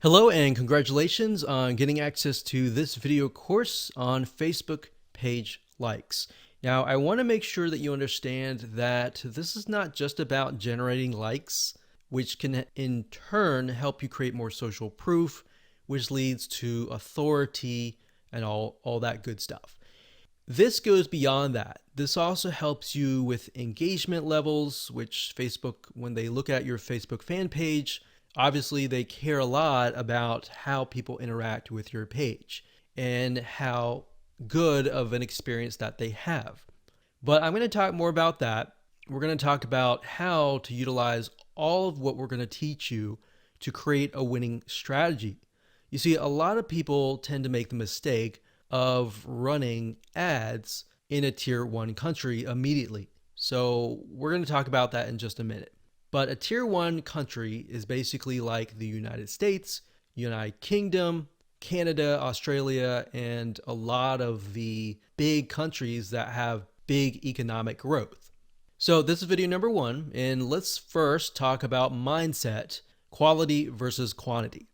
Hello and congratulations on getting access to this video course on Facebook page likes. Now, I want to make sure that you understand that this is not just about generating likes, which can in turn help you create more social proof, which leads to authority and all that good stuff. This goes beyond that. This also helps you with engagement levels, which Facebook, when they look at your Facebook fan page, obviously they care a lot about how people interact with your page and how good of an experience that they have. But I'm going to talk more about that. We're going to talk about how to utilize all of what we're going to teach you to create a winning strategy. You see, a lot of people tend to make the mistake of running ads in a tier 1 country immediately. So we're going to talk about that in just a minute. But a tier 1 country is basically like the United States, United Kingdom, Canada, Australia, and a lot of the big countries that have big economic growth. So this is video number 1, and let's first talk about mindset, quality versus quantity.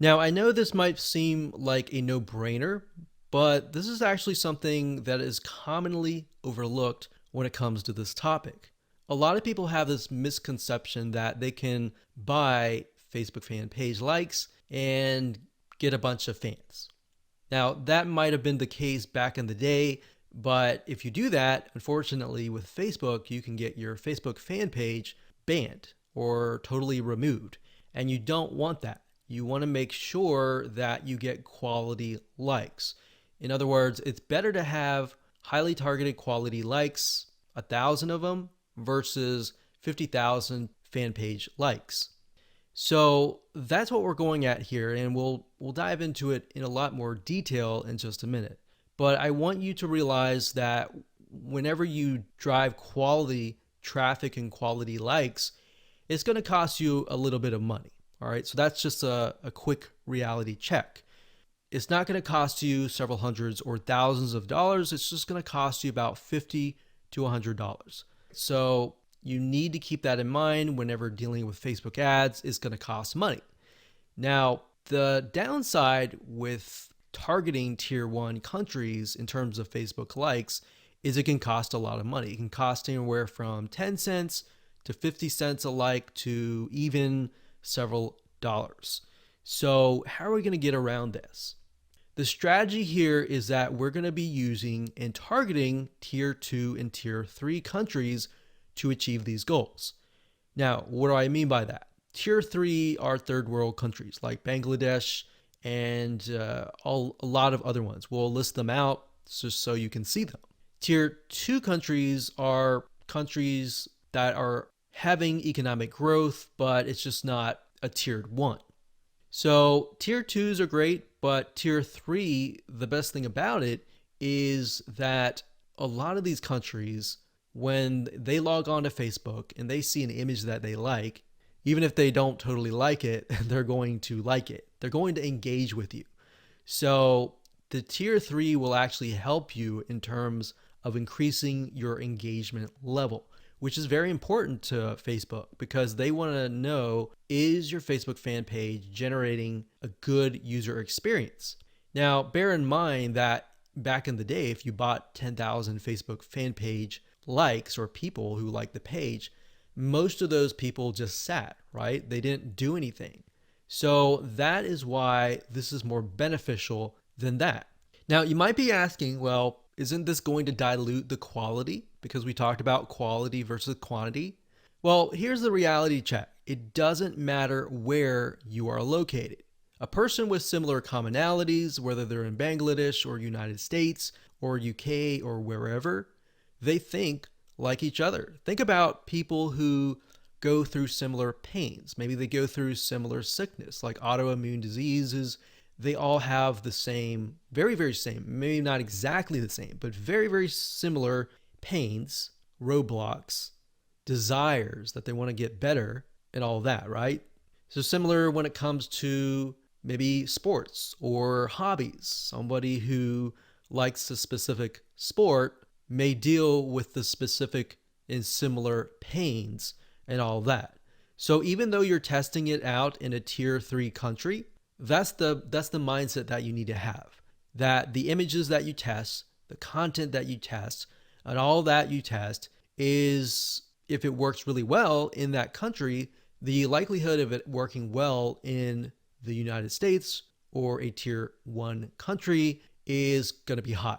Now, I know this might seem like a no-brainer, but this is actually something that is commonly overlooked when it comes to this topic. A lot of people have this misconception that they can buy Facebook fan page likes and get a bunch of fans. Now, that might have been the case back in the day, but if you do that, unfortunately with Facebook, you can get your Facebook fan page banned or totally removed, and you don't want that. You want to make sure that you get quality likes. In other words, it's better to have highly targeted quality likes, 1,000 of them, versus 50,000 fan page likes. So that's what we're going at here, and we'll dive into it in a lot more detail in just a minute. But I want you to realize that whenever you drive quality traffic and quality likes, it's going to cost you a little bit of money. All right, so that's just a quick reality check. It's not going to cost you several hundreds or thousands of dollars. It's just going to cost you about $50 to $100. So you need to keep that in mind whenever dealing with Facebook ads. It's going to cost money. Now, the downside with targeting tier 1 countries in terms of Facebook likes is it can cost a lot of money. It can cost anywhere from 10 cents to 50 cents a like to even several dollars. So how are we going to get around this? The strategy here is that we're going to be using and targeting tier 2 and tier 3 countries to achieve these goals. Now, what do I mean by that? Tier 3 are third world countries like Bangladesh and a lot of other ones. We'll list them out just so you can see them. Tier 2 countries are countries that are having economic growth, but it's just not a tiered 1. So tier 2s are great, but tier 3, the best thing about it is that a lot of these countries, when they log on to Facebook and they see an image that they like, even if they don't totally like it, they're going to like it. They're going to engage with you. So the tier 3 will actually help you in terms of increasing your engagement level, which is very important to Facebook because they want to know, is your Facebook fan page generating a good user experience? Now, bear in mind that back in the day, if you bought 10,000 Facebook fan page likes or people who like the page, most of those people just sat, right? They didn't do anything. So that is why this is more beneficial than that. Now, you might be asking, well, isn't this going to dilute the quality? Because we talked about quality versus quantity. Well, here's the reality check. It doesn't matter where you are located. A person with similar commonalities, whether they're in Bangladesh or United States or UK or wherever, they think like each other. Think about people who go through similar pains. Maybe they go through similar sickness, like autoimmune diseases. They all have the same, very, very same, maybe not exactly the same, but very, very similar pains, roadblocks, desires that they want to get better and all that, right? So similar when it comes to maybe sports or hobbies. Somebody who likes a specific sport may deal with the specific and similar pains and all that. So even though you're testing it out in a tier 3 country, That's the mindset that you need to have. That the images that you test, the content that you test, and all that you test is, if it works really well in that country, the likelihood of it working well in the United States or a tier 1 country is going to be high.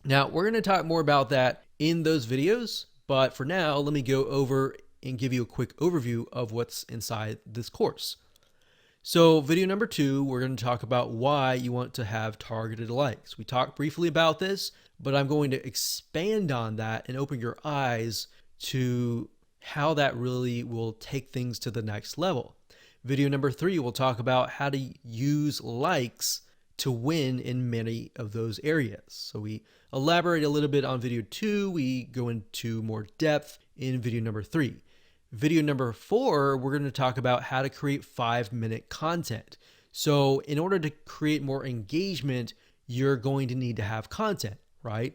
Now, we're going to talk more about that in those videos, but for now, let me go over and give you a quick overview of what's inside this course. So video number 2, we're going to talk about why you want to have targeted likes. We talked briefly about this, but I'm going to expand on that and open your eyes to how that really will take things to the next level. Video number 3, we'll talk about how to use likes to win in many of those areas. So we elaborate a little bit on video 2. We go into more depth in video number 3. Video number 4, we're going to talk about how to create 5-minute content. So in order to create more engagement, you're going to need to have content, right?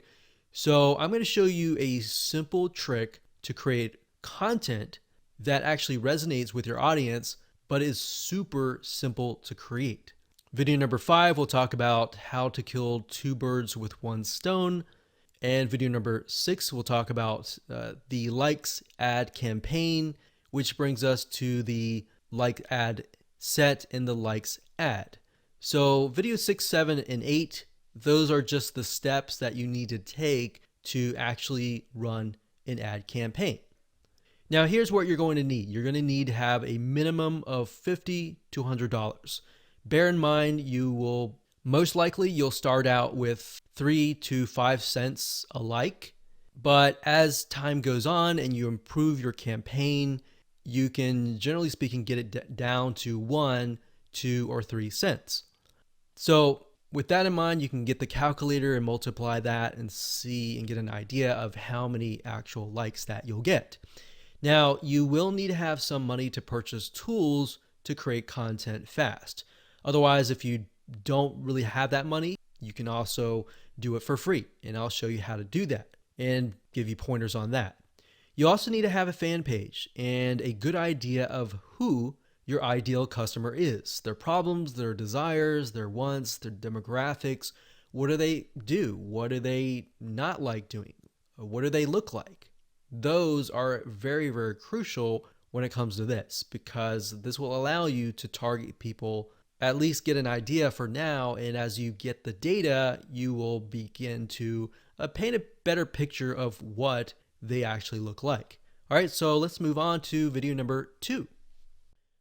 So I'm going to show you a simple trick to create content that actually resonates with your audience, but is super simple to create. Video number 5, we'll talk about how to kill 2 birds with 1 stone. And video number 6, we'll talk about the likes ad campaign, which brings us to the like ad set and the likes ad. So video 6, 7, and 8, those are just the steps that you need to take to actually run an ad campaign. Now here's what you're going to need. You're going to need to have a minimum of $50 to $100. Bear in mind, most likely you'll start out with 3 to 5 cents a like, but as time goes on and you improve your campaign, you can, generally speaking, get it down to 1, 2, or 3 cents. So with that in mind, you can get the calculator and multiply that and see and get an idea of how many actual likes that you'll get. Now, you will need to have some money to purchase tools to create content fast. Otherwise, if you don't really have that money, you can also do it for free, and I'll show you how to do that and give you pointers on that. You also need to have a fan page and a good idea of who your ideal customer is, their problems, their desires, their wants, their demographics. What do they do? What do they not like doing? What do they look like? Those are very, very crucial when it comes to this, because this will allow you to target people, at least get an idea for now, and as you get the data, you will begin to paint a better picture of what they actually look like. All right, so let's move on to video number 2.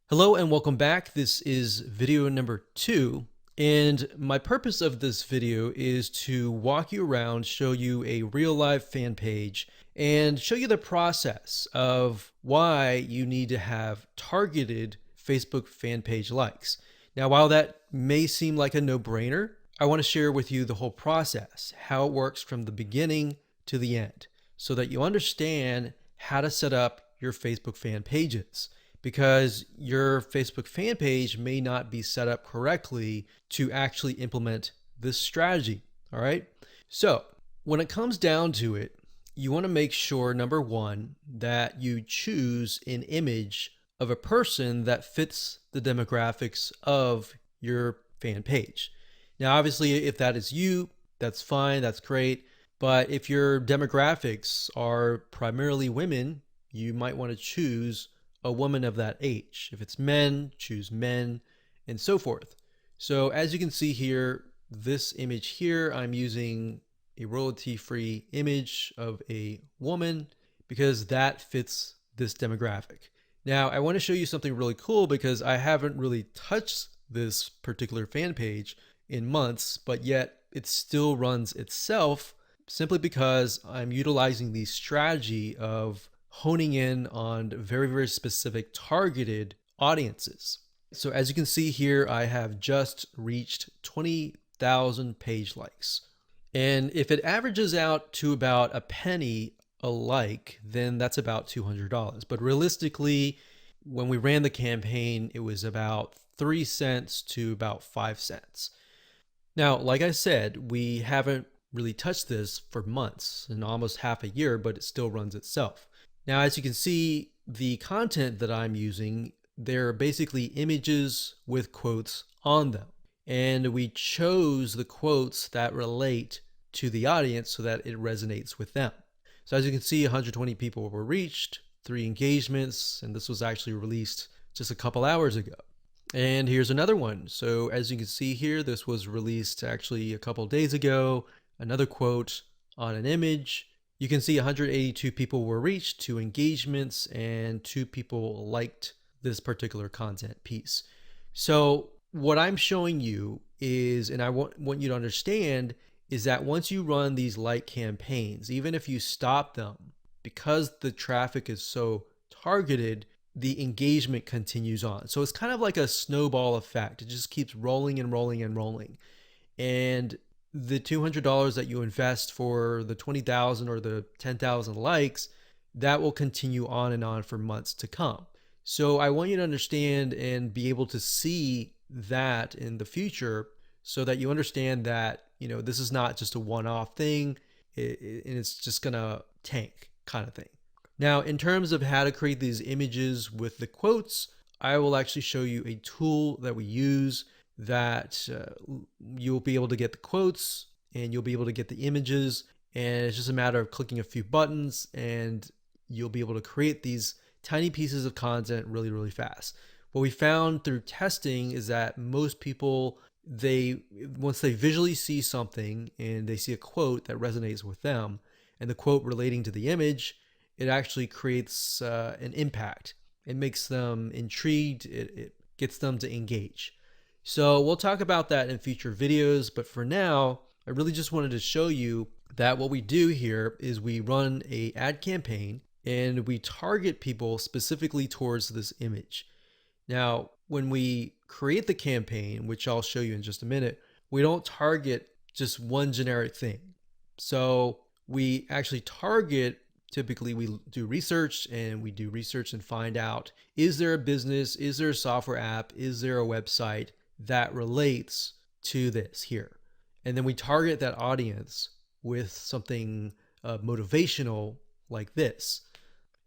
Hello and welcome back. This is video number 2, and my purpose of this video is to walk you around, show you a real live fan page, and show you the process of why you need to have targeted Facebook fan page likes. Now, while that may seem like a no-brainer, I want to share with you the whole process, how it works from the beginning to the end, so that you understand how to set up your Facebook fan pages, because your Facebook fan page may not be set up correctly to actually implement this strategy. All right. So when it comes down to it, you want to make sure, number 1, that you choose an image of a person that fits the demographics of your fan page. Now, obviously, if that is you, that's fine, that's great. But if your demographics are primarily women, you might want to choose a woman of that age. If it's men, choose men, and so forth. So as you can see here, this image here, I'm using a royalty-free image of a woman because that fits this demographic. Now, I want to show you something really cool because I haven't really touched this particular fan page in months, but yet it still runs itself simply because I'm utilizing the strategy of honing in on very, very specific targeted audiences. So as you can see here, I have just reached 20,000 page likes. And if it averages out to about a penny a like, then that's about $200. But realistically, when we ran the campaign, it was about 3 cents to about 5 cents. Now, like I said, we haven't really touched this for months and almost half a year, but it still runs itself. Now, as you can see, the content that I'm using they're basically images with quotes on them. And we chose the quotes that relate to the audience so that it resonates with them. So as you can see, 120 people were reached, 3 engagements, and this was actually released just a couple hours ago. And here's another one. So as you can see here, this was released actually a couple days ago. Another quote on an image. You can see 182 people were reached, 2 engagements, and 2 people liked this particular content piece. So what I'm showing you is, and I want you to understand, is that once you run these like campaigns, even if you stop them, because the traffic is so targeted, the engagement continues on. So it's kind of like a snowball effect. It just keeps rolling and rolling and rolling. And the $200 that you invest for the 20,000 or the 10,000 likes, that will continue on and on for months to come. So I want you to understand and be able to see that in the future so that you understand that, this is not just a one-off thing and it's just gonna tank kind of thing. Now, in terms of how to create these images with the quotes, I will actually show you a tool that we use that you'll be able to get the quotes and you'll be able to get the images, and it's just a matter of clicking a few buttons and you'll be able to create these tiny pieces of content really, really fast. What we found through testing is that most people, once they visually see something and they see a quote that resonates with them and the quote relating to the image, it actually creates an impact. It makes them intrigued. It gets them to engage. So we'll talk about that in future videos, but for now, I really just wanted to show you that what we do here is we run an ad campaign and we target people specifically towards this image. Now, when we create the campaign, which I'll show you in just a minute, we don't target just one generic thing. So we actually target, typically we do research and find out, is there a business, is there a software app, is there a website that relates to this here? And then we target that audience with something motivational like this.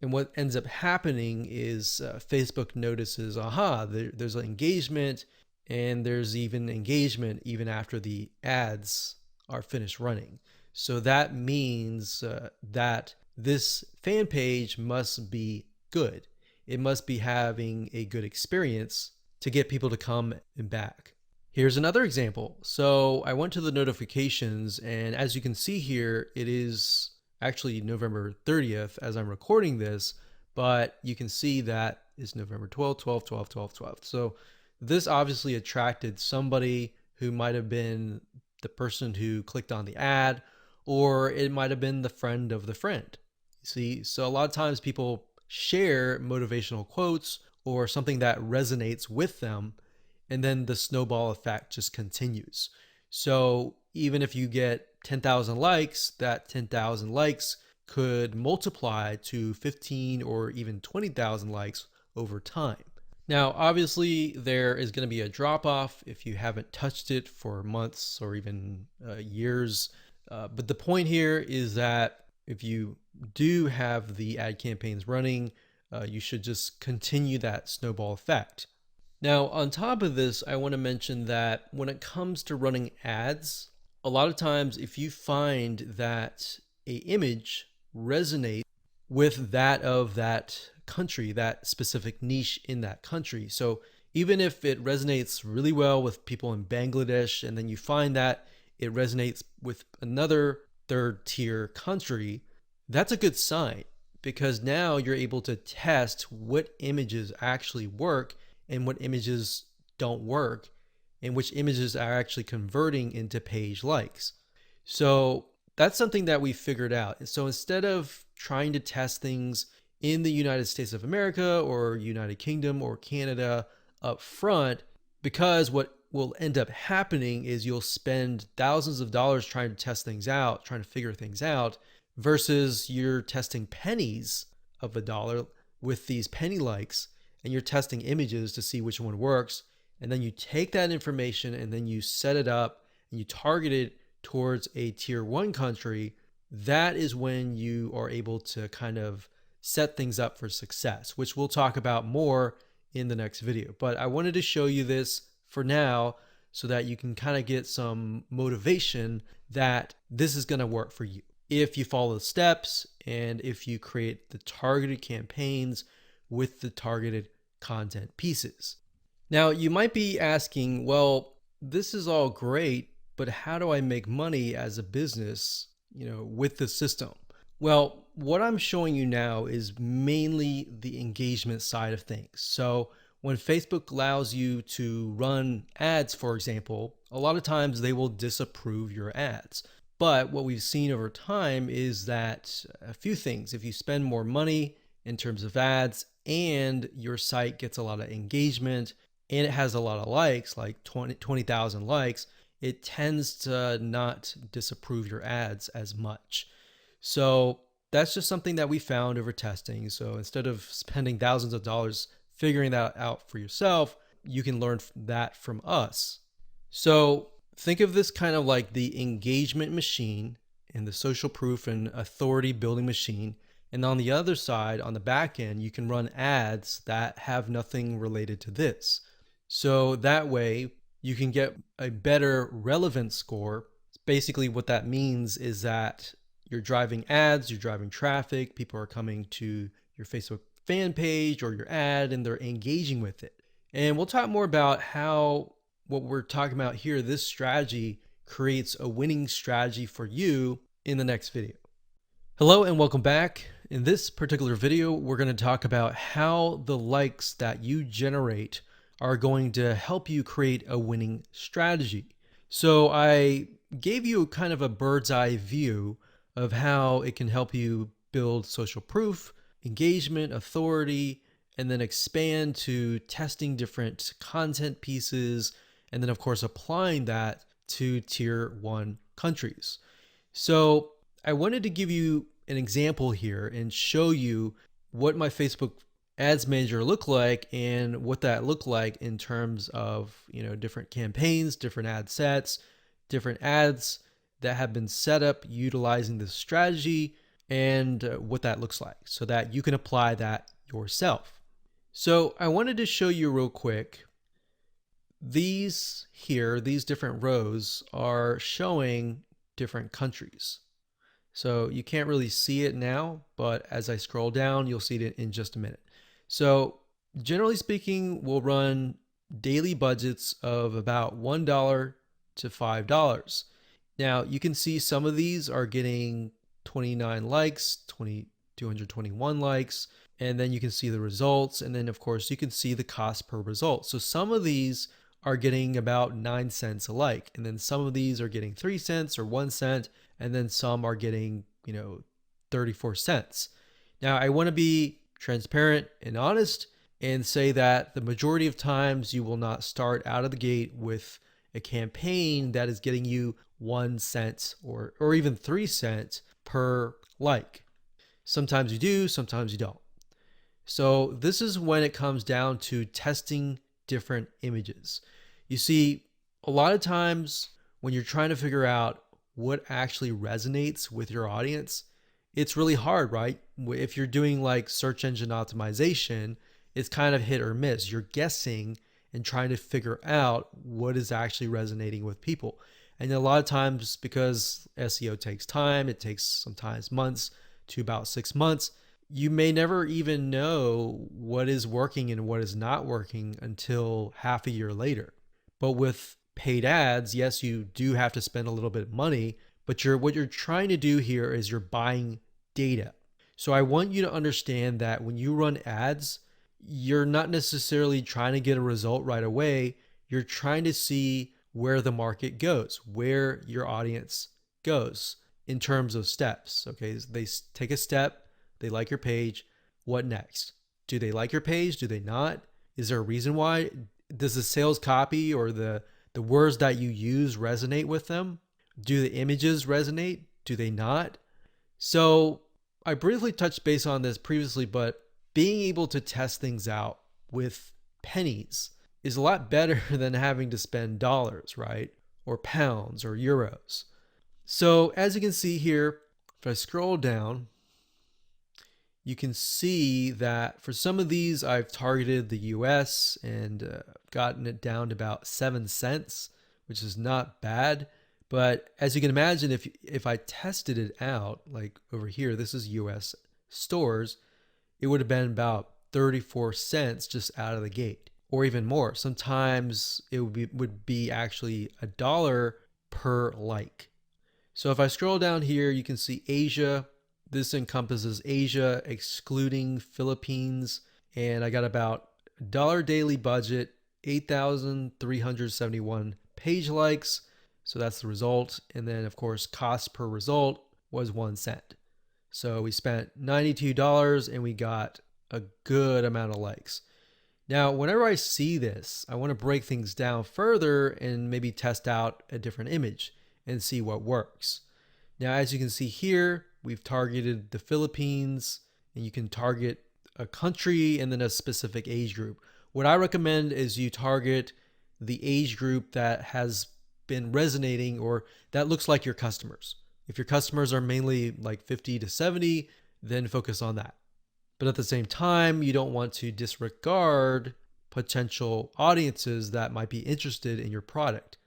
And what ends up happening is Facebook notices, there's an engagement, and there's even engagement even after the ads are finished running. So that means that this fan page must be good. It must be having a good experience to get people to come and back. Here's another example. So I went to the notifications, and as you can see here, it is actually November 30th as I'm recording this, but you can see that it's November 12th, 12th, 12th, 12th, 12th. So this obviously attracted somebody who might have been the person who clicked on the ad, or it might have been the friend of the friend. See, so a lot of times people share motivational quotes or something that resonates with them, and then the snowball effect just continues. So even if you get 10,000 likes, that 10,000 likes could multiply to 15 or even 20,000 likes over time. Now, obviously, there is going to be a drop off if you haven't touched it for months or even years. But the point here is that if you do have the ad campaigns running, you should just continue that snowball effect. Now, on top of this, I want to mention that when it comes to running ads, a lot of times if you find that an image resonates with that of that country, that specific niche in that country. So even if it resonates really well with people in Bangladesh, and then you find that it resonates with another third tier country, that's a good sign, because now you're able to test what images actually work and what images don't work, and which images are actually converting into page likes. So that's something that we figured out. So instead of trying to test things in the United States of America or United Kingdom or Canada up front, because what will end up happening is you'll spend thousands of dollars trying to test things out, trying to figure things out, versus you're testing pennies of a dollar with these penny likes, and you're testing images to see which one works. And then you take that information and then you set it up and you target it towards a tier 1 country. That is when you are able to kind of set things up for success, which we'll talk about more in the next video. But I wanted to show you this for now so that you can kind of get some motivation that this is going to work for you if you follow the steps and if you create the targeted campaigns with the targeted content pieces. Now, you might be asking, well, this is all great, but how do I make money as a business, with the system? Well, what I'm showing you now is mainly the engagement side of things. So when Facebook allows you to run ads, for example, a lot of times they will disapprove your ads. But what we've seen over time is that a few things, if you spend more money in terms of ads and your site gets a lot of engagement and it has a lot of likes, like 20,000 likes, it tends to not disapprove your ads as much. So that's just something that we found over testing. So instead of spending thousands of dollars figuring that out for yourself, you can learn that from us. So think of this kind of like the engagement machine and the social proof and authority building machine. And on the other side, on the back end, you can run ads that have nothing related to this. So that way you can get a better relevance score. Basically what that means is that you're driving ads, you're driving traffic, people are coming to your Facebook fan page or your ad and they're engaging with it. And we'll talk more about how what we're talking about here, this strategy creates a winning strategy for you in the next video. Hello and welcome back. In this particular video, we're going to talk about how the likes that you generate are going to help you create a winning strategy. So I gave you kind of a bird's eye view of how it can help you build social proof, engagement, authority, and then expand to testing different content pieces, and then of course applying that to tier 1 countries. So I wanted to give you an example here and show you what my Facebook Ads Manager looked like and what that looked like in terms of different campaigns, different ad sets, different ads that have been set up utilizing this strategy, and what that looks like so that you can apply that yourself. So I wanted to show you real quick. These different rows are showing different countries. So you can't really see it now, but as I scroll down, you'll see it in just a minute. So generally speaking, we'll run daily budgets of about $1 to $5. Now you can see some of these are getting 29 likes, 221 likes, and then you can see the results. And then of course you can see the cost per result. So some of these are getting about 9 cents a like. And then some of these are getting 3 cents or 1 cent. And then some are getting, 34 cents. Now I want to be transparent and honest and say that the majority of times you will not start out of the gate with a campaign that is getting you 1 cent or even 3 cents per like. Sometimes you do, sometimes you don't. So this is when it comes down to testing different images. You see, a lot of times when you're trying to figure out what actually resonates with your audience, it's really hard, right? If you're doing like search engine optimization, it's kind of hit or miss. You're guessing and trying to figure out what is actually resonating with people. And a lot of times, because SEO takes time, it takes sometimes months to about 6 months, you may never even know what is working and what is not working until half a year later. But with paid ads, yes, you do have to spend a little bit of money, but what you're trying to do here is you're buying data. So I want you to understand that when you run ads, you're not necessarily trying to get a result right away. You're trying to see where the market goes, where your audience goes in terms of steps. Okay, they take a step, they like your page. What next? Do they like your page? Do they not? Is there a reason why? Does the sales copy or the words that you use resonate with them? Do the images resonate? Do they not? So I briefly touched base on this previously, but being able to test things out with pennies is a lot better than having to spend dollars, right? Or pounds or euros. So as you can see here, if I scroll down, you can see that for some of these, I've targeted the US and gotten it down to about 7 cents, which is not bad. But as you can imagine, if I tested it out, like over here, this is US stores, it would have been about 34 cents just out of the gate, or even more. Sometimes it would be actually $1 per like. So if I scroll down here, you can see Asia. This encompasses Asia, excluding Philippines. And I got about $1 daily budget, 8,371 page likes. So that's the result. And then, of course, cost per result was 1 cent. So we spent $92 and we got a good amount of likes. Now, whenever I see this, I want to break things down further and maybe test out a different image and see what works. Now, as you can see here, we've targeted the Philippines, and you can target a country and then a specific age group. What I recommend is you target the age group that has been resonating or that looks like your customers. If your customers are mainly like 50 to 70, then focus on that. But at the same time, you don't want to disregard potential audiences that might be interested in your product.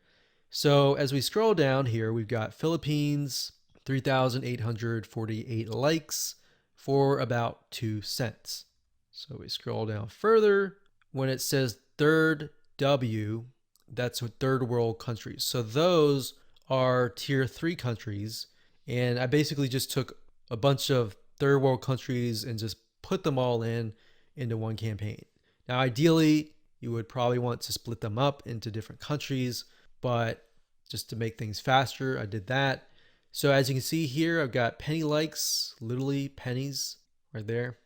So as we scroll down here, we've got Philippines, 3,848 likes for about 2 cents. So we scroll down further. When it says third W, that's third world countries. So those are tier 3 countries. And I basically just took a bunch of third world countries and just put them all into one campaign. Now, ideally, you would probably want to split them up into different countries, but just to make things faster, I did that. So as you can see here, I've got penny likes, literally pennies right there.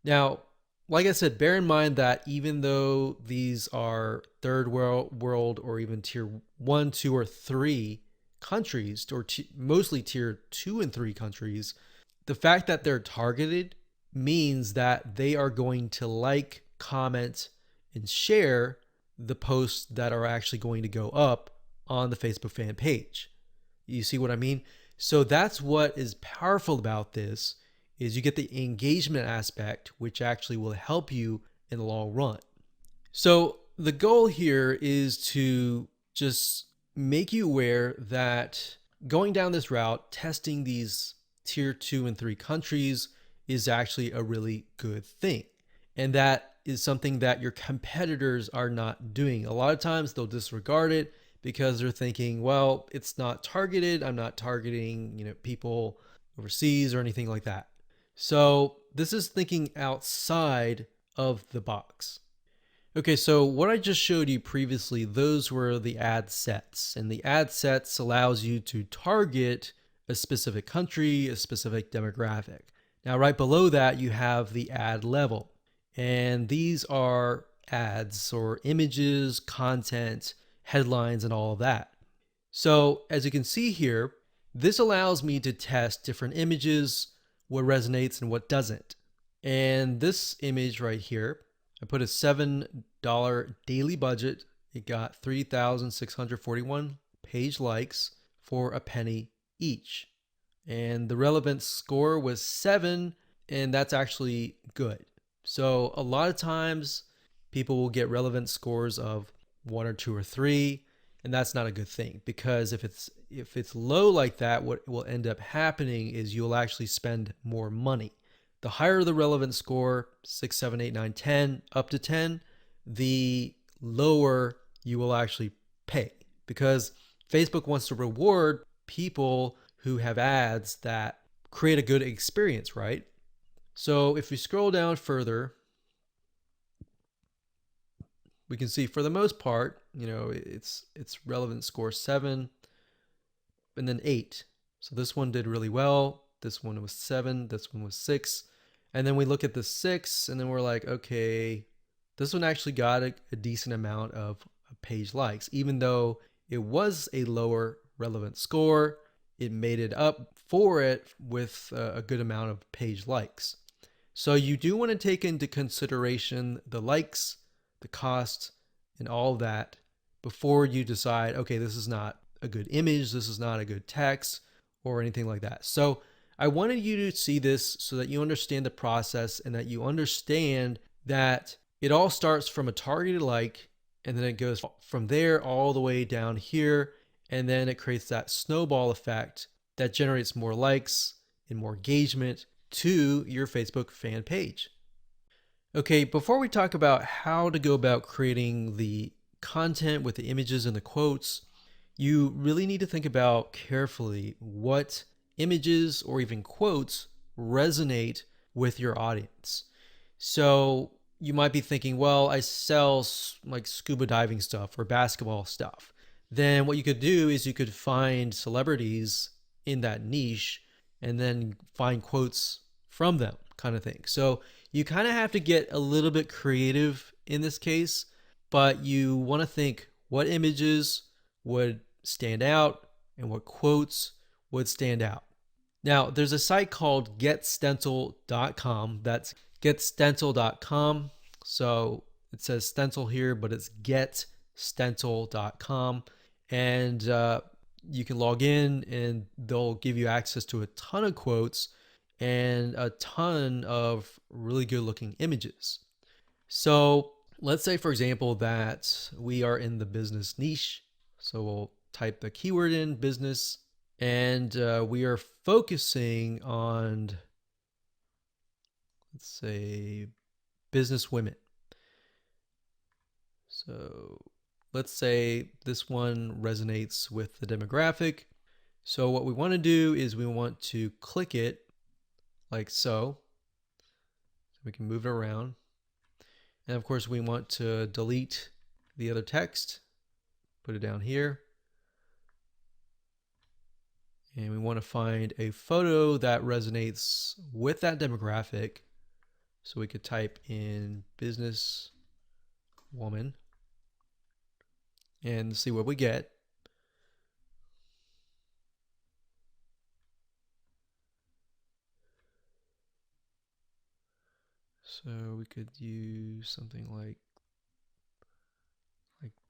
Now, like I said, bear in mind that even though these are third world or even tier 1, 2, or 3 countries, or mostly tier 2 and 3 countries, the fact that they're targeted means that they are going to like, comment, and share the posts that are actually going to go up on the Facebook fan page. You see what I mean? So that's what is powerful about this, is you get the engagement aspect, which actually will help you in the long run. So the goal here is to just make you aware that going down this route, testing these tier 2 and 3 countries is actually a really good thing. And that is something that your competitors are not doing. A lot of times they'll disregard it because they're thinking, well, it's not targeted. I'm not targeting, people overseas or anything like that. So this is thinking outside of the box. Okay, so what I just showed you previously, those were the ad sets. And the ad sets allows you to target a specific country, a specific demographic. Now, right below that, you have the ad level. And these are ads or images, content, headlines, and all of that. So as you can see here, this allows me to test different images, what resonates and what doesn't. And this image right here, I put a $7 daily budget. It got 3,641 page likes for a penny each. And the relevance score was 7, and that's actually good. So a lot of times people will get relevance scores of 1 or 2 or 3, and that's not a good thing, because if it's low like that, what will end up happening is you'll actually spend more money. The higher the relevance score, 6, 7, 8, 9, 10, up to 10, the lower you will actually pay, because Facebook wants to reward people who have ads that create a good experience, right? So if we scroll down further, we can see for the most part, it's relevant score 7 and then 8. So this one did really well. This one was 7. This one was 6. And then we look at the 6 and then we're like, okay, this one actually got a decent amount of page likes. Even though it was a lower relevant score, it made it up for it with a good amount of page likes. So you do want to take into consideration the likes, the cost, and all of that before you decide, okay, this is not a good image, this is not a good text, or anything like that. So I wanted you to see this so that you understand the process and that you understand that it all starts from a targeted like, and then it goes from there all the way down here. And then it creates that snowball effect that generates more likes and more engagement to your Facebook fan page. Okay, before we talk about how to go about creating the content with the images and the quotes, you really need to think about carefully what images or even quotes resonate with your audience. So you might be thinking, well, I sell like scuba diving stuff or basketball stuff. Then what you could do is you could find celebrities in that niche and then find quotes from them, kind of thing. So you kind of have to get a little bit creative in this case, but you want to think what images would stand out and what quotes would stand out. Now, there's a site called getstencil.com. That's getstencil.com. So it says stencil here, but it's getstencil.com. And you can log in and they'll give you access to a ton of quotes and a ton of really good looking images. So let's say, for example, that we are in the business niche. So we'll type the keyword in business, and we are focusing on, let's say, business women. So let's say this one resonates with the demographic. So what we want to do is we want to click it like so. We can move it around. And of course, we want to delete the other text, put it down here. And we want to find a photo that resonates with that demographic. So we could type in business woman and see what we get. So we could use something like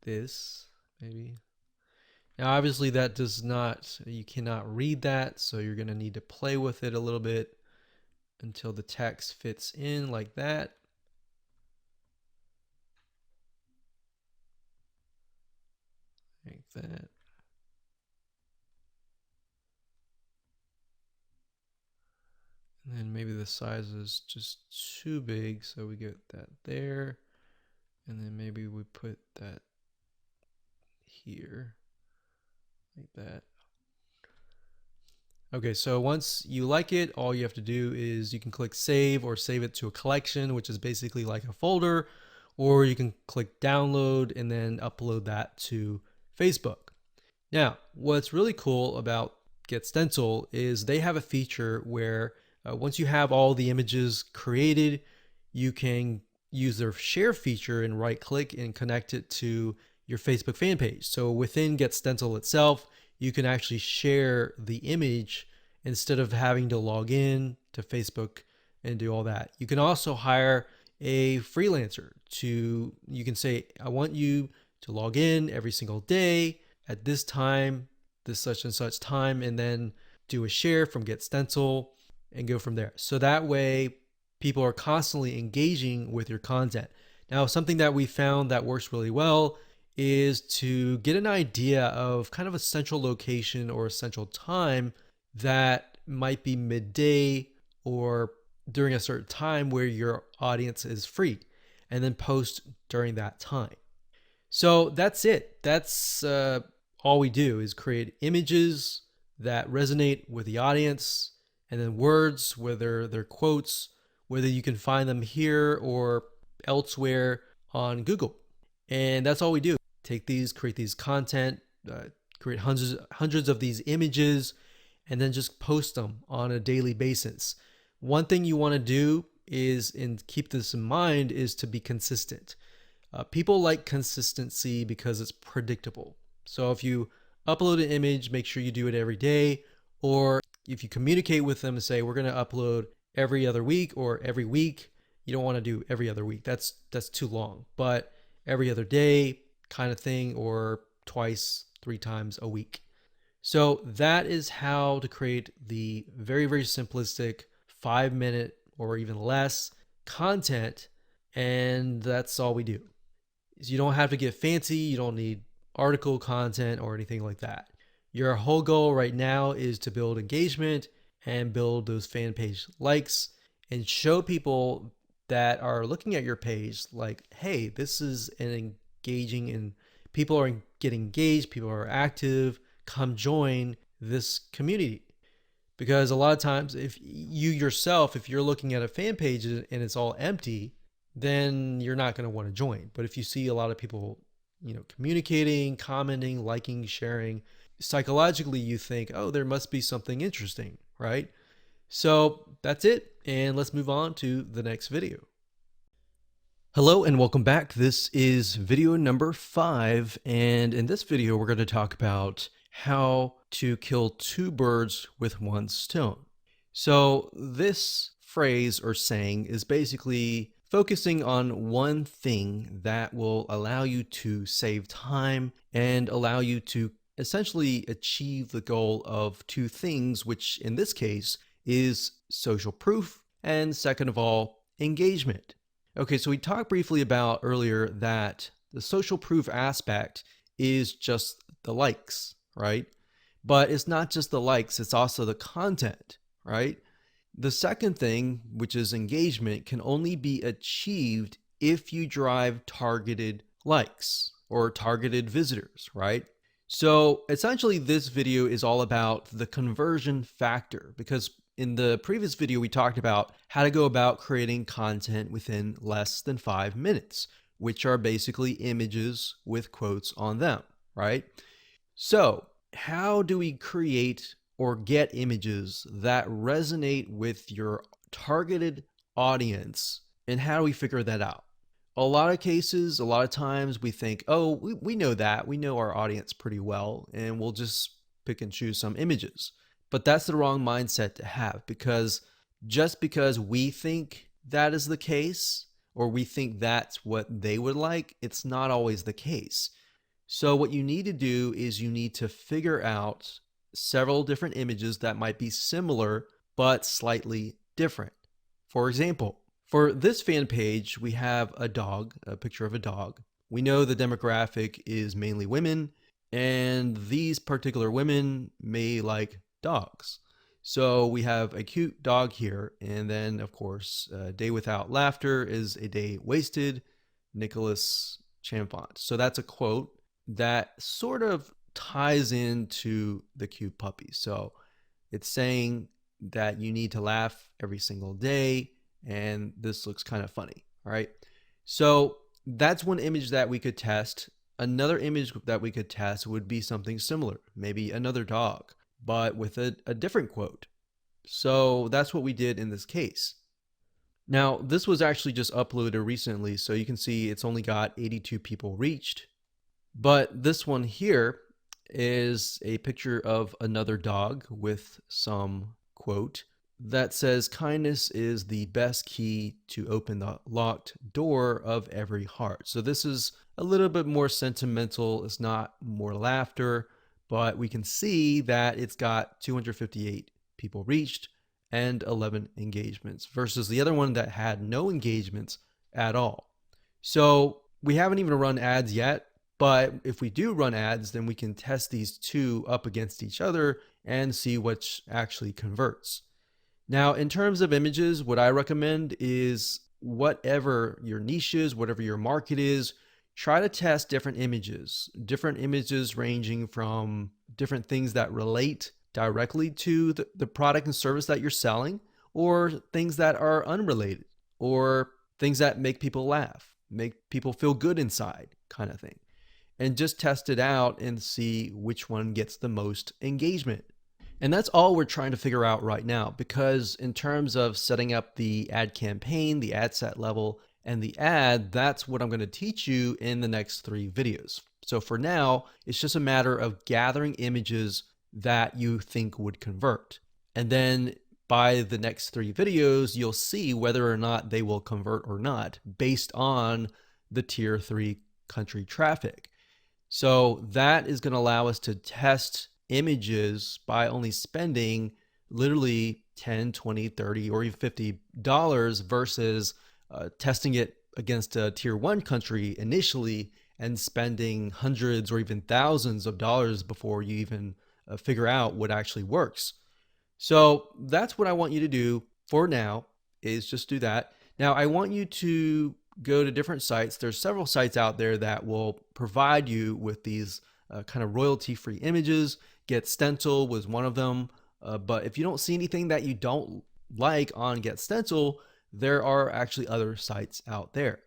this, maybe. Now, obviously that does not, you cannot read that. So you're going to need to play with it a little bit until the text fits in like that. Like that. And then maybe the size is just too big, so we get that there. And then maybe we put that here, like that. Okay, so once you like it, all you have to do is you can click save or save it to a collection, which is basically like a folder, or you can click download and then upload that to Facebook. Now, what's really cool about GetStencil is they have a feature where once you have all the images created, you can use their share feature and right click and connect it to your Facebook fan page. So within GetStencil itself, you can actually share the image instead of having to log in to Facebook and do all that. You can also hire a freelancer you can say, I want you to log in every single day at this time, this such and such time, and then do a share from GetStencil and go from there. So that way people are constantly engaging with your content. Now, something that we found that works really well is to get an idea of kind of a central location or a central time that might be midday or during a certain time where your audience is free, and then post during that time. So that's it. That's all we do is create images that resonate with the audience, and then words, whether they're quotes, whether you can find them here or elsewhere on Google. And that's all we do. Take these, create these content, create hundreds of these images, and then just post them on a daily basis. One thing you want to do is, and keep this in mind, is to be consistent. People like consistency because it's predictable. So if you upload an image, make sure you do it every day. Or if you communicate with them and say, we're going to upload every other week or every week, you don't want to do every other week. That's too long. But every other day kind of thing, or twice, 3 times a week. So that is how to create the very, very simplistic 5 minute or even less content. And that's all we do. You don't have to get fancy. You don't need article content or anything like that. Your whole goal right now is to build engagement and build those fan page likes and show people that are looking at your page like, hey, this is an engaging and people are getting engaged, people are active, come join this community. Because a lot of times if you yourself, if you're looking at a fan page and it's all empty, then you're not going to want to join. But if you see a lot of people, communicating, commenting, liking, sharing, psychologically you think, oh, there must be something interesting, right? So that's it. And let's move on to the next video. Hello and welcome back. This is video number 5. And in this video, we're going to talk about how to kill 2 birds with 1 stone. So this phrase or saying is basically focusing on one thing that will allow you to save time and allow you to essentially achieve the goal of 2 things, which in this case is social proof and, second of all, engagement. Okay, so we talked briefly about earlier that the social proof aspect is just the likes, right? But it's not just the likes, it's also the content, right? The second thing, which is engagement, can only be achieved if you drive targeted likes or targeted visitors, right? So essentially this video is all about the conversion factor, because in the previous video we talked about how to go about creating content within less than 5 minutes, which are basically images with quotes on them, right? So how do we create or get images that resonate with your targeted audience, and how do we figure that out? A lot of cases, a lot of times we think, oh, we know that. We know our audience pretty well, and we'll just pick and choose some images. But that's the wrong mindset to have, because just because we think that is the case, or we think that's what they would like, it's not always the case. So what you need to do is you need to figure out several different images that might be similar but slightly different. For example, for this fan page, we have a dog, a picture of a dog. We know the demographic is mainly women, and these particular women may like dogs. So we have a cute dog here, and then of course, a day without laughter is a day wasted, Nicholas Chamfont. So that's a quote that sort of ties into the cute puppy. So it's saying that you need to laugh every single day, and this looks kind of funny, all right? So that's one image that we could test. Another image that we could test would be something similar, maybe another dog, but with a different quote. So that's what we did in this case. Now, this was actually just uploaded recently, so you can see it's only got 82 people reached. But this one here is a picture of another dog with some quote that says, kindness is the best key to open the locked door of every heart. So this is a little bit more sentimental. It's not more laughter, but we can see that it's got 258 people reached and 11 engagements versus the other one that had no engagements at all. So we haven't even run ads yet, but if we do run ads, then we can test these 2 up against each other and see which actually converts. Now, in terms of images, what I recommend is whatever your niche is, whatever your market is, try to test different images ranging from different things that relate directly to the product and service that you're selling, or things that are unrelated, or things that make people laugh, make people feel good inside, kind of thing. And just test it out and see which one gets the most engagement. And that's all we're trying to figure out right now, because in terms of setting up the ad campaign, the ad set level, and the ad, that's what I'm going to teach you in the next 3 videos. So for now, it's just a matter of gathering images that you think would convert. And then by the next 3 videos, you'll see whether or not they will convert or not based on the tier 3 country traffic. So that is going to allow us to test images by only spending literally 10, 20, 30, or even $50 versus testing it against a tier one country initially and spending hundreds or even thousands of dollars before you even figure out what actually works. So that's what I want you to do for now, is just do that. Now I want you to go to different sites. There's several sites out there that will provide you with these kind of royalty-free images. Get Stencil was one of them. But if you don't see anything that you don't like on Get Stencil, there are actually other sites out there.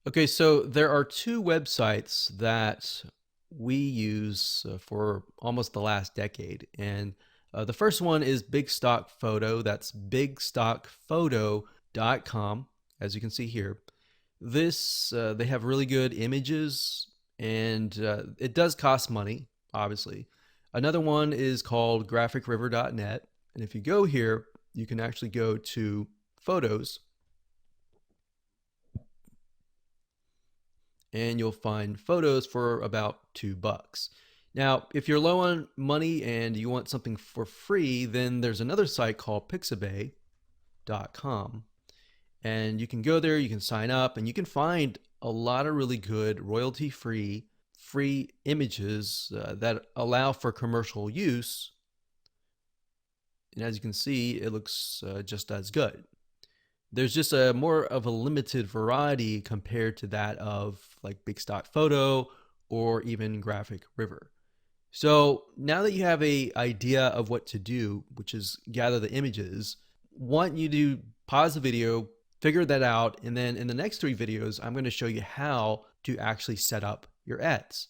Okay, so there are two websites that we use for almost the last decade. And the first one is Big Stock Photo. That's bigstockphoto.com, as you can see here. This, they have really good images, and it does cost money, obviously. Another one is called graphicriver.net. And if you go here, you can actually go to Photos, and you'll find photos for about $2. Now, if you're low on money and you want something for free, then there's another site called pixabay.com. And you can go there, you can sign up, and you can find a lot of really good royalty-free images that allow for commercial use. And as you can see, it looks just as good. There's just a more of a limited variety compared to that of like Big Stock Photo or even Graphic River. So now that you have an idea of what to do, which is gather the images, want you to pause the video, figure that out, and then in the next 3 videos, I'm going to show you how to actually set up your ads.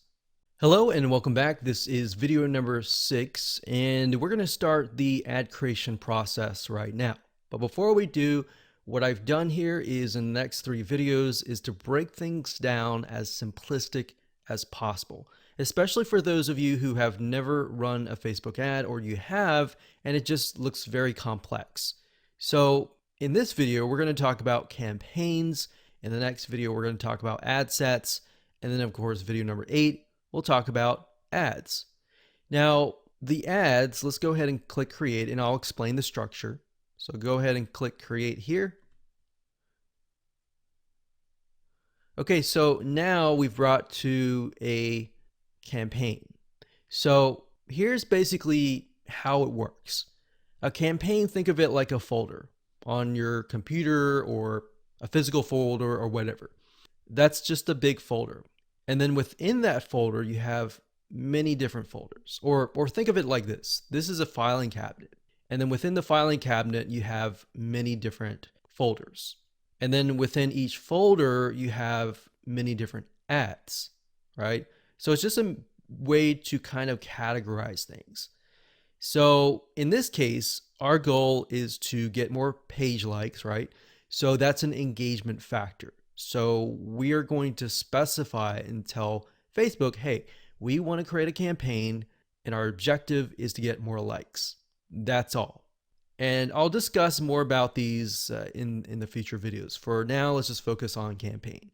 Hello and welcome back. This is video number 6, and we're going to start the ad creation process right now. But before we do, what I've done here is in the next 3 videos is to break things down as simplistic as possible, especially for those of you who have never run a Facebook ad, or you have and it just looks very complex. So in this video, we're going to talk about campaigns. In the next video, we're going to talk about ad sets. And then of course, video number 8, we'll talk about ads. Now the ads, let's go ahead and click create, and I'll explain the structure. So go ahead and click create here. Okay, so now we've brought to a campaign. So here's basically how it works. A campaign, think of it like a folder on your computer or a physical folder or whatever. That's just a big folder. And then within that folder, you have many different folders. Or think of it like this. This is a filing cabinet. And then within the filing cabinet, you have many different folders. And then within each folder, you have many different ads, right? So it's just a way to kind of categorize things. So in this case, our goal is to get more page likes, right? So that's an engagement factor. So we are going to specify and tell Facebook, hey, we want to create a campaign and our objective is to get more likes. That's all. And I'll discuss more about these in the future videos. For now, let's just focus on campaign.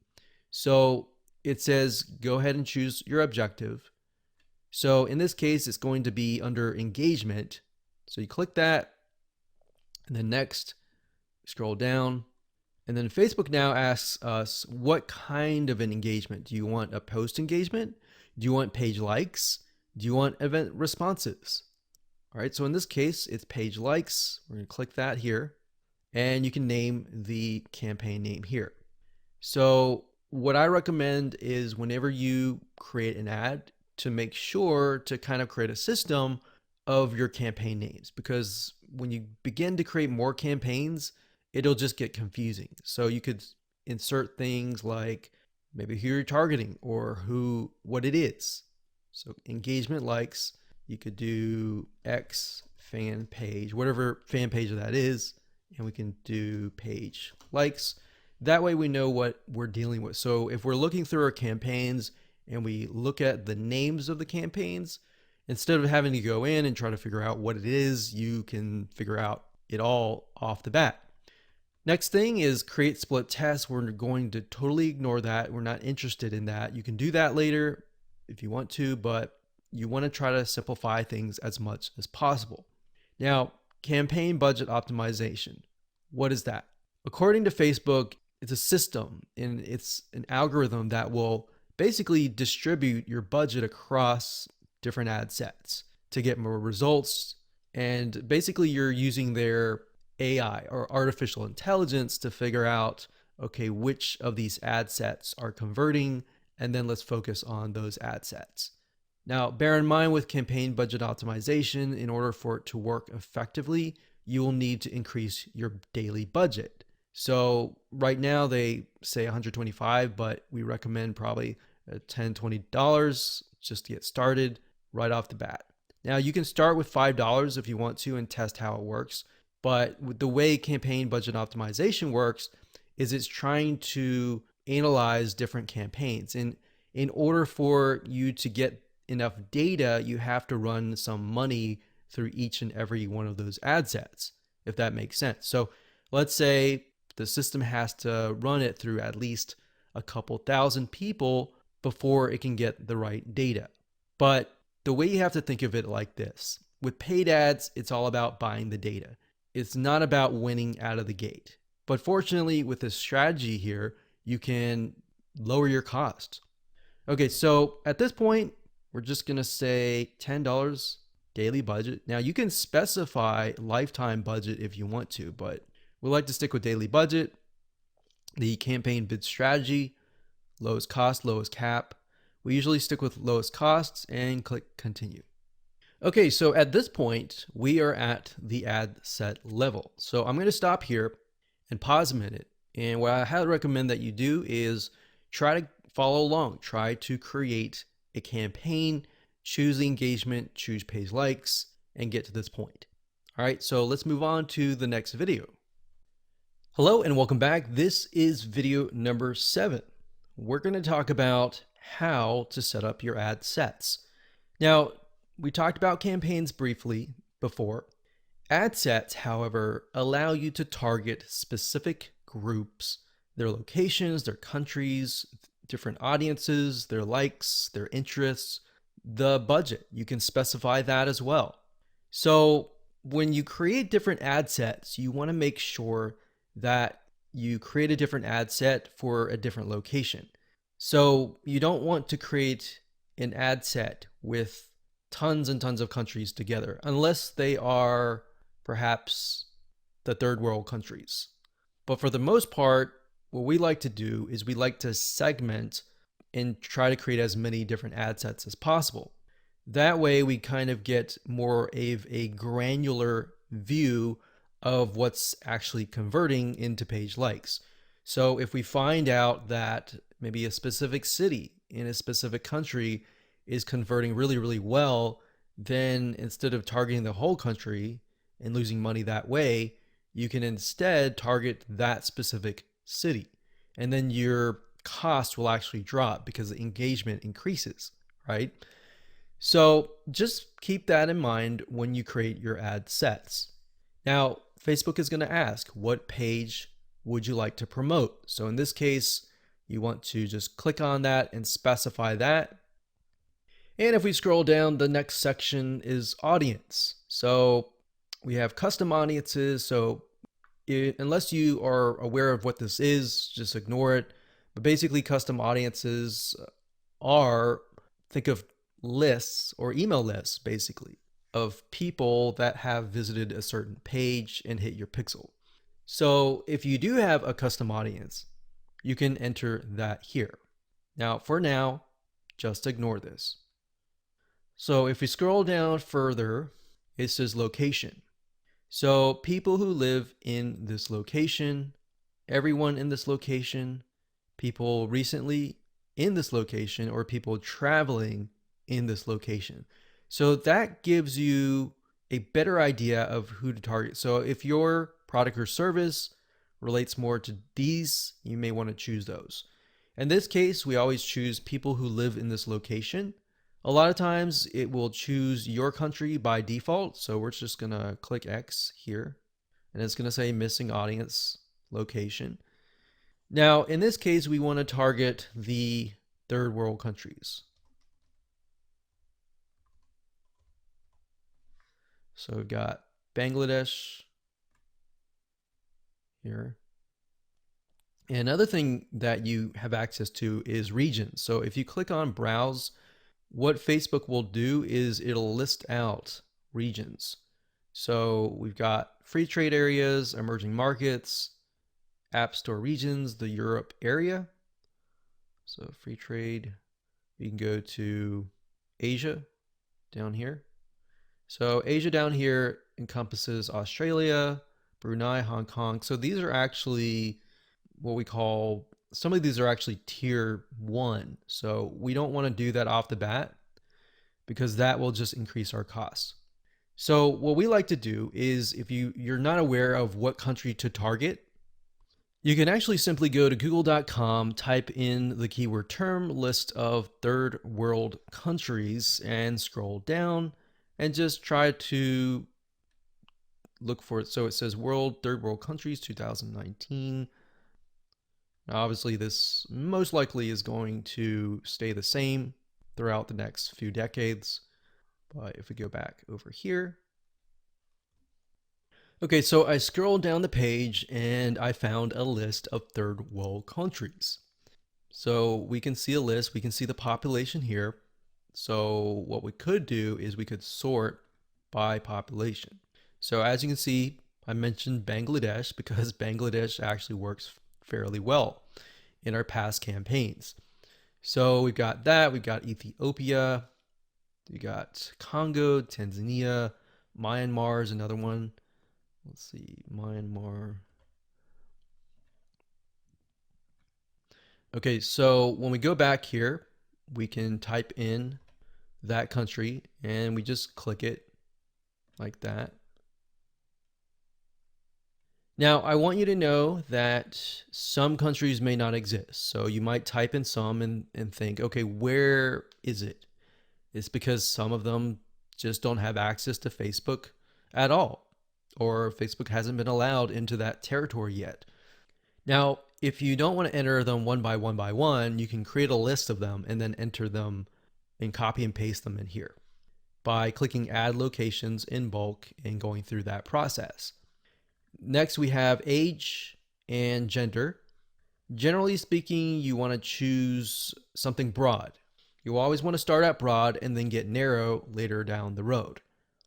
So it says, go ahead and choose your objective. So in this case, it's going to be under engagement. So you click that, and then next, scroll down. And then Facebook now asks us, what kind of an engagement? Do you want a post engagement? Do you want page likes? Do you want event responses? All right, so in this case, it's page likes. We're going to click that here, and you can name the campaign name here. So what I recommend is whenever you create an ad, to make sure to kind of create a system of your campaign names, because when you begin to create more campaigns, it'll just get confusing. So you could insert things like maybe who you're targeting or what it is. So engagement likes, you could do X fan page, whatever fan page that is, and we can do page likes. That way we know what we're dealing with. So if we're looking through our campaigns and we look at the names of the campaigns, instead of having to go in and try to figure out what it is, you can figure out it all off the bat. Next thing is create split tests. We're going to totally ignore that. We're not interested in that. You can do that later if you want to, but you want to try to simplify things as much as possible. Now, campaign budget optimization. What is that? According to Facebook, it's a system and it's an algorithm that will basically distribute your budget across different ad sets to get more results. And basically, you're using their AI or artificial intelligence to figure out, okay, which of these ad sets are converting, and then let's focus on those ad sets. Now, bear in mind with campaign budget optimization, in order for it to work effectively, you will need to increase your daily budget. So right now they say 125, but we recommend probably $10, $20 just to get started right off the bat. Now you can start with $5 if you want to and test how it works. But with the way campaign budget optimization works is it's trying to analyze different campaigns. And in order for you to get enough data, you have to run some money through each and every one of those ad sets, if that makes sense. So let's say the system has to run it through at least a couple thousand people before it can get the right data. But the way you have to think of it like this, with paid ads, it's all about buying the data. It's not about winning out of the gate. But fortunately, with this strategy here, you can lower your costs. Okay, so at this point, we're just gonna say $10 daily budget. Now you can specify lifetime budget if you want to, but we like to stick with daily budget. The campaign bid strategy, lowest cost, lowest cap. We usually stick with lowest costs and click continue. Okay, so at this point, we are at the ad set level. So I'm gonna stop here and pause a minute. And what I highly recommend that you do is try to follow along, try to create a campaign, choose the engagement, choose page likes, and get to this point. All right, so let's move on to the next video. Hello and welcome back. This is video number 7. We're going to talk about how to set up your ad sets. Now, we talked about campaigns briefly before. Ad sets, however, allow you to target specific groups, their locations, their countries, different audiences, their likes, their interests, the budget. You can specify that as well. So when you create different ad sets, you want to make sure that you create a different ad set for a different location. So you don't want to create an ad set with tons and tons of countries together, unless they are perhaps the third world countries. But for the most part, what we like to do is we like to segment and try to create as many different ad sets as possible. That way we kind of get more of a granular view of what's actually converting into page likes. So if we find out that maybe a specific city in a specific country is converting really, really well, then instead of targeting the whole country and losing money that way, you can instead target that specific city. And then your cost will actually drop because the engagement increases, right? So just keep that in mind when you create your ad sets. Now, Facebook is going to ask, what page would you like to promote? So in this case, you want to just click on that and specify that. And if we scroll down, the next section is audience. So we have custom audiences. So unless you are aware of what this is, just ignore it. But basically, custom audiences are, think of lists or email lists, basically, of people that have visited a certain page and hit your pixel. So if you do have a custom audience, you can enter that here. Now, for now, just ignore this. So if we scroll down further, it says location. So people who live in this location, everyone in this location, people recently in this location, or people traveling in this location. So that gives you a better idea of who to target. So if your product or service relates more to these, you may want to choose those. In this case, we always choose people who live in this location. A lot of times it will choose your country by default. So we're just going to click X here and it's going to say missing audience location. Now, in this case, we want to target the third world countries. So we've got Bangladesh here. And another thing that you have access to is regions. So if you click on browse, what Facebook will do is it'll list out regions. So we've got free trade areas, emerging markets, app store regions, the Europe area. So free trade, we can go to Asia down here. So Asia down here encompasses Australia, Brunei, Hong Kong. So these are actually what we call, some of these are actually tier 1. So we don't want to do that off the bat because that will just increase our costs. So what we like to do is, if you're not aware of what country to target, you can actually simply go to google.com, type in the keyword term, list of third world countries, and scroll down and just try to look for it. So it says third world countries 2019. Now, obviously this most likely is going to stay the same throughout the next few decades. But if we go back over here, okay, so I scrolled down the page and I found a list of third world countries. So we can see a list, we can see the population here. So what we could do is we could sort by population. So as you can see, I mentioned Bangladesh because Bangladesh actually works fairly well in our past campaigns. So we've got that, we've got Ethiopia, we got Congo, Tanzania, Myanmar is another one. Let's see, Myanmar. Okay, so when we go back here, we can type in that country and we just click it like that. Now, I want you to know that some countries may not exist. So you might type in some and think, okay, where is it? It's because some of them just don't have access to Facebook at all, or Facebook hasn't been allowed into that territory yet. Now, if you don't want to enter them one by one, you can create a list of them and then enter them and copy and paste them in here by clicking add locations in bulk and going through that process. Next, we have age and gender. Generally speaking, you want to choose something broad. You always want to start out broad and then get narrow later down the road,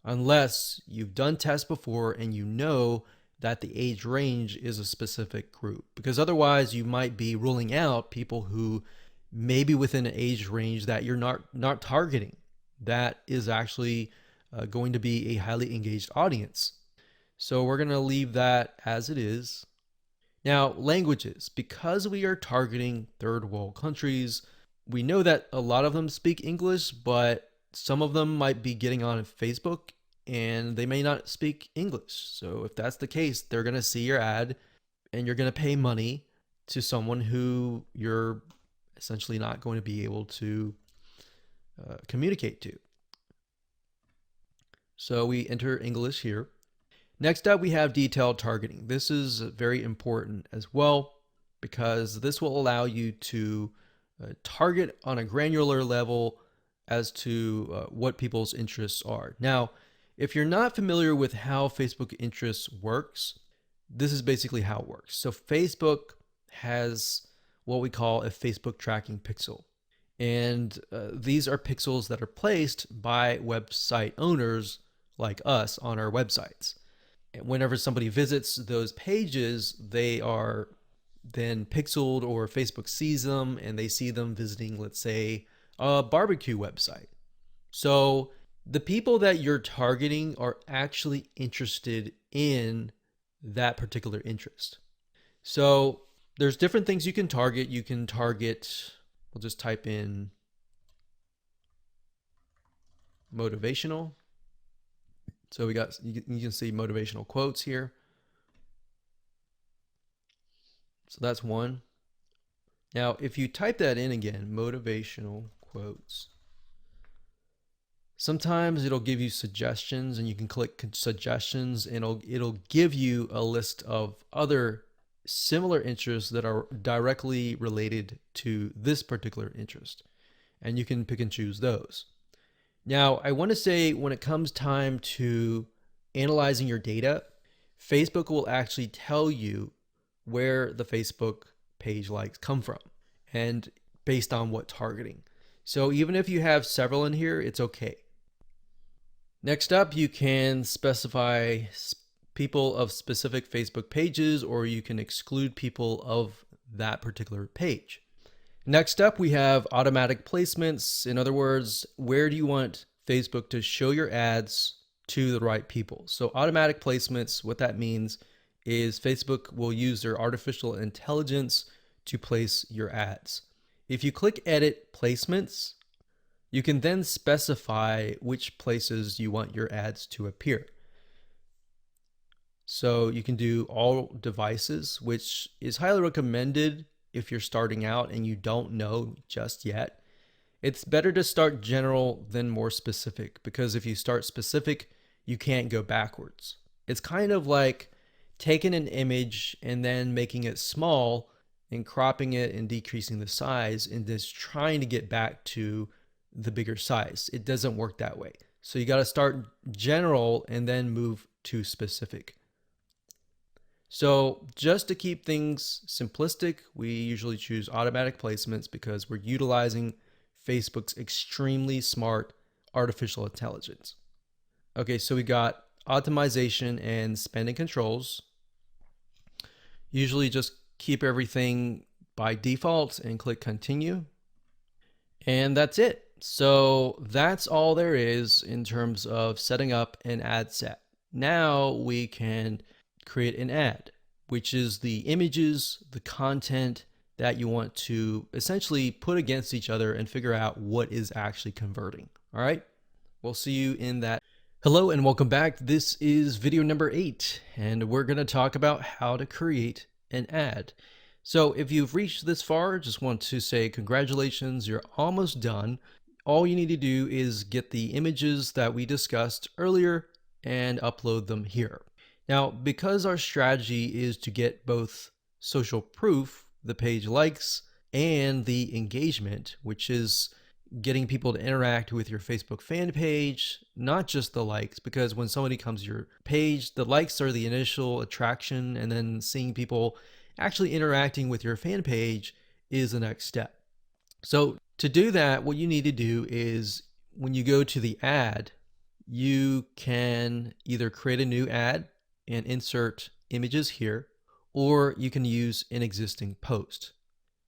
unless you've done tests before and you know that the age range is a specific group, because otherwise you might be ruling out people who may be within an age range that you're not targeting. That is actually going to be a highly engaged audience. So we're going to leave that as it is. Now, languages. Because we are targeting third world countries, we know that a lot of them speak English, but some of them might be getting on Facebook and they may not speak English. So if that's the case, they're going to see your ad and you're going to pay money to someone who you're essentially not going to be able to communicate to. So we enter English here. Next up, we have detailed targeting. This is very important as well because this will allow you to target on a granular level as to what people's interests are. Now, if you're not familiar with how Facebook interests works, this is basically how it works. So Facebook has what we call a Facebook tracking pixel. And these are pixels that are placed by website owners like us on our websites. Whenever somebody visits those pages, they are then pixeled, or Facebook sees them and they see them visiting, let's say, a barbecue website. So the people that you're targeting are actually interested in that particular interest. So there's different things you can target. You can target, we'll just type in motivational. So we got, you can see motivational quotes here. So that's one. Now, if you type that in again, motivational quotes, sometimes it'll give you suggestions and you can click suggestions and it'll give you a list of other similar interests that are directly related to this particular interest. And you can pick and choose those. Now, I want to say when it comes time to analyzing your data, Facebook will actually tell you where the Facebook page likes come from and based on what targeting. So even if you have several in here, it's okay. Next up, you can specify people of specific Facebook pages, or you can exclude people of that particular page. Next up, we have automatic placements. In other words, where do you want Facebook to show your ads to the right people? So automatic placements, what that means is Facebook will use their artificial intelligence to place your ads. If you click Edit Placements, you can then specify which places you want your ads to appear. So you can do all devices, which is highly recommended if you're starting out and you don't know just yet. It's better to start general than more specific, because if you start specific, you can't go backwards. It's kind of like taking an image and then making it small and cropping it and decreasing the size and just trying to get back to the bigger size. It doesn't work that way. So you got to start general and then move to specific. So just to keep things simplistic, we usually choose automatic placements because we're utilizing Facebook's extremely smart artificial intelligence. Okay, so we got optimization and spending controls. Usually just keep everything by default and click continue. And that's it. So that's all there is in terms of setting up an ad set. Now we can create an ad, which is the images, the content that you want to essentially put against each other and figure out what is actually converting. All right, we'll see you in that. Hello and welcome back. This is video number 8, and we're going to talk about how to create an ad. So if you've reached this far, just want to say congratulations, you're almost done. All you need to do is get the images that we discussed earlier and upload them here. Now, because our strategy is to get both social proof, the page likes, and the engagement, which is getting people to interact with your Facebook fan page, not just the likes, because when somebody comes to your page, the likes are the initial attraction, and then seeing people actually interacting with your fan page is the next step. So to do that, what you need to do is when you go to the ad, you can either create a new ad and insert images here, or you can use an existing post.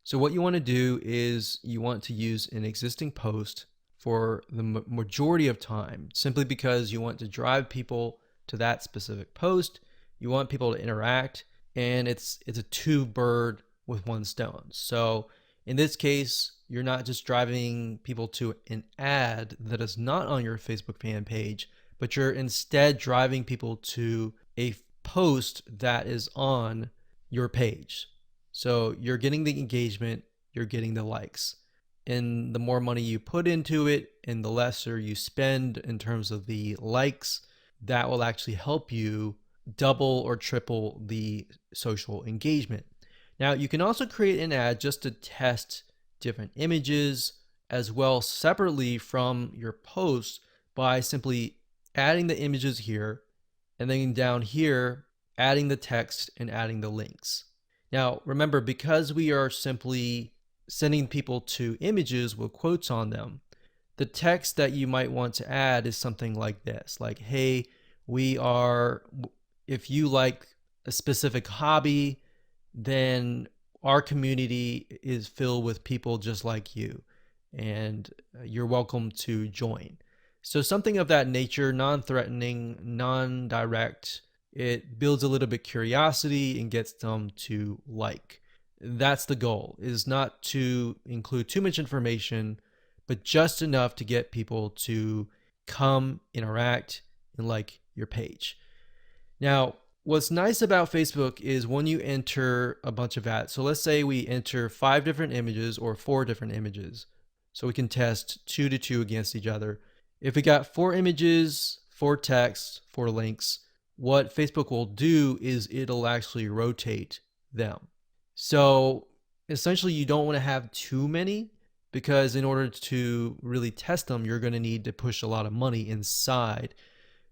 So what you want to do is you want to use an existing post for the majority of time, simply because you want to drive people to that specific post. You want people to interact, and it's a two bird with one stone. So in this case, you're not just driving people to an ad that is not on your Facebook fan page, but you're instead driving people to a post that is on your page. So you're getting the engagement, you're getting the likes. And the more money you put into it and the lesser you spend in terms of the likes, that will actually help you double or triple the social engagement. Now, you can also create an ad just to test different images as well separately from your post by simply adding the images here and then down here, adding the text and adding the links. Now, remember, because we are simply sending people to images with quotes on them, the text that you might want to add is something like this, like, hey, if you like a specific hobby, then our community is filled with people just like you, and you're welcome to join. So something of that nature, non-threatening, non-direct. It builds a little bit curiosity and gets them to like. That's the goal, is not to include too much information, but just enough to get people to come, interact, and like your page. Now, what's nice about Facebook is when you enter a bunch of ads. So let's say we enter 5 different images or 4 different images. So we can test 2 to 2 against each other. If we got 4 images, 4 text, 4 links, what Facebook will do is it'll actually rotate them. So essentially you don't want to have too many, because in order to really test them, you're going to need to push a lot of money inside.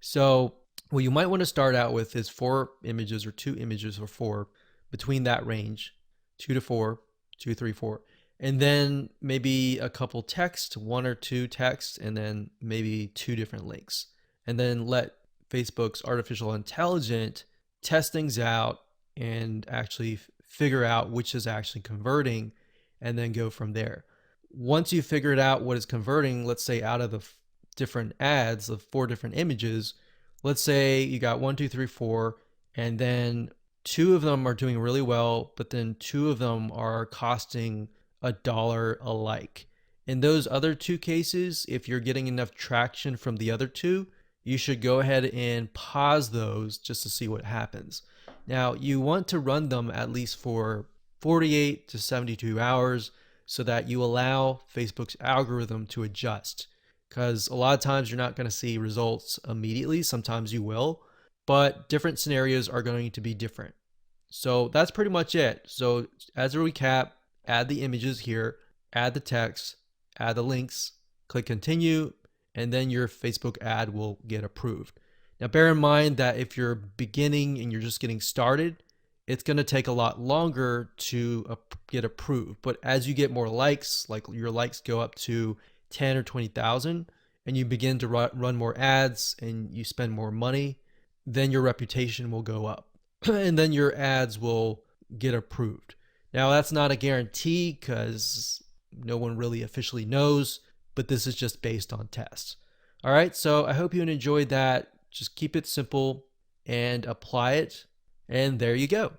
So what you might want to start out with is 4 images or 2 images or 4, between that range, 2 to 4, 2, 3, 4. And then maybe a couple text, 1 or 2 text, and then maybe 2 different links. And then let Facebook's artificial intelligence test things out and actually figure out which is actually converting, and then go from there. Once you figured out what is converting, let's say out of the different ads of 4 different images, let's say you got 1, 2, 3, 4, and then 2 of them are doing really well, but then 2 of them are costing $1 a like. In those other 2 cases, if you're getting enough traction from the other 2, you should go ahead and pause those just to see what happens. Now, you want to run them at least for 48 to 72 hours so that you allow Facebook's algorithm to adjust. Because a lot of times you're not going to see results immediately. Sometimes you will, but different scenarios are going to be different. So that's pretty much it. So as a recap, add the images here, add the text, add the links, click continue, and then your Facebook ad will get approved. Now bear in mind that if you're beginning and you're just getting started, it's going to take a lot longer to get approved. But as you get more likes, like your likes go up to 10 or 20,000, and you begin to run more ads and you spend more money, then your reputation will go up and then your ads will get approved. Now that's not a guarantee because no one really officially knows, but this is just based on tests. All right, so I hope you enjoyed that. Just keep it simple and apply it, and there you go.